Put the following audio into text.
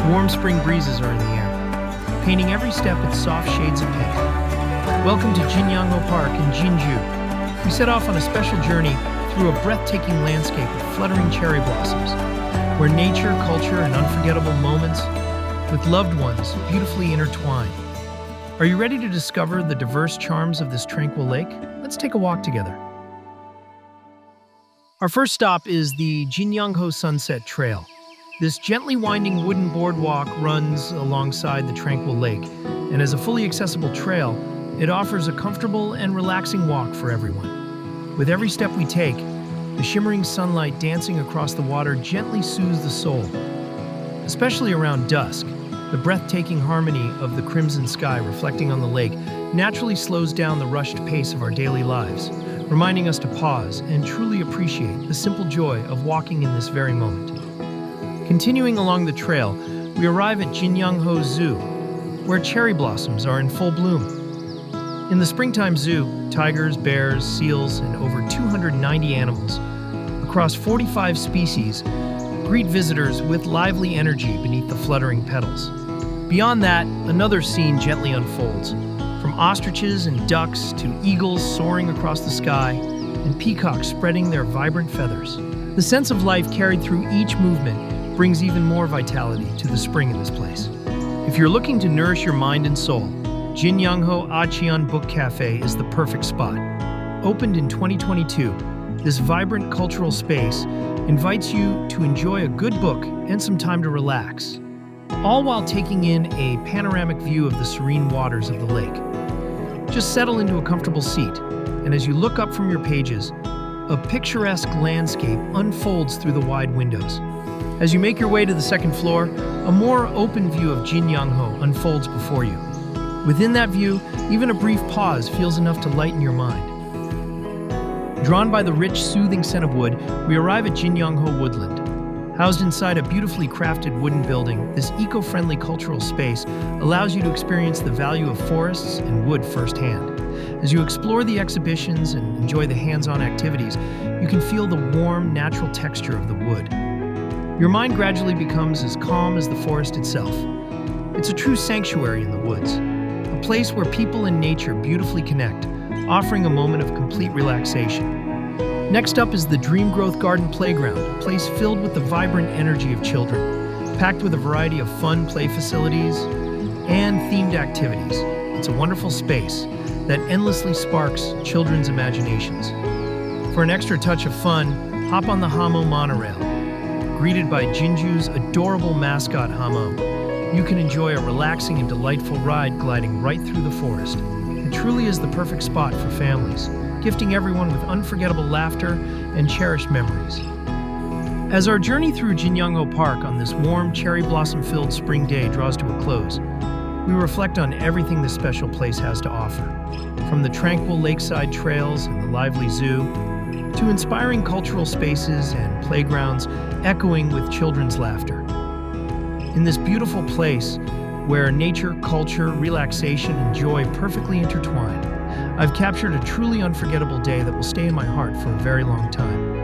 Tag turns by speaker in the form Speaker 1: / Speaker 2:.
Speaker 1: Warm spring breezes are in the air, painting every step with soft shades of pink. Welcome to Jinyanho Park in Jinju. We set off on a special journey through a breathtaking landscape of fluttering cherry blossoms, where nature, culture, and unforgettable moments with loved ones beautifully intertwine. Are you ready to discover the diverse charms of this tranquil lake? Let's take a walk together. Our first stop is the Jin양ho Sunset Trail. This gently winding wooden boardwalk runs alongside the tranquil lake, and as a fully accessible trail, it offers a comfortable and relaxing walk for everyone. With every step we take, the shimmering sunlight dancing across the water gently soothes the soul. Especially around dusk, the breathtaking harmony of the crimson sky reflecting on the lake naturally slows down the rushed pace of our daily lives, reminding us to pause and truly appreciate the simple joy of walking in this very moment. Continuing along the trail, we arrive at Jin양ho Zoo, where cherry blossoms are in full bloom. In the springtime zoo, tigers, bears, seals, and over 290 animals across 45 species greet visitors with lively energy beneath the fluttering petals. Beyond that, another scene gently unfolds, from ostriches and ducks to eagles soaring across the sky and peacocks spreading their vibrant feathers. The sense of life carried through each movement brings even more vitality to the spring in this place. If you're looking to nourish your mind and soul, Jin양ho Acheon Book Cafe is the perfect spot. Opened in 2022, this vibrant cultural space invites you to enjoy a good book and some time to relax, all while taking in a panoramic view of the serene waters of the lake. Just settle into a comfortable seat, and as you look up from your pages, a picturesque landscape unfolds through the wide windows. As you make your way to the second floor, a more open view of Jinyanho unfolds before you. Within that view, even a brief pause feels enough to lighten your mind. Drawn by the rich, soothing scent of wood, we arrive at Jinyanho Woodland. Housed inside a beautifully crafted wooden building, this eco-friendly cultural space allows you to experience the value of forests and wood firsthand. As you explore the exhibitions and enjoy the hands-on activities, you can feel the warm, natural texture of the wood. Your mind gradually becomes as calm as the forest itself. It's a true sanctuary in the woods, a place where people and nature beautifully connect, offering a moment of complete relaxation. Next up is the Dream Growth Garden Playground, a place filled with the vibrant energy of children, packed with a variety of fun play facilities and themed activities. It's a wonderful space that endlessly sparks children's imaginations. For an extra touch of fun, hop on the Hamo monorail. Greeted by Jinju's adorable mascot Hamo, you can enjoy a relaxing and delightful ride gliding right through the forest. It truly is the perfect spot for families, gifting everyone with unforgettable laughter and cherished memories. As our journey through Jinyanho Park on this warm, cherry blossom-filled spring day draws to a close, we reflect on everything this special place has to offer, from the tranquil lakeside trails and the lively zoo, to inspiring cultural spaces and playgrounds echoing with children's laughter. In this beautiful place, where nature, culture, relaxation, and joy perfectly intertwine, I've captured a truly unforgettable day that will stay in my heart for a very long time.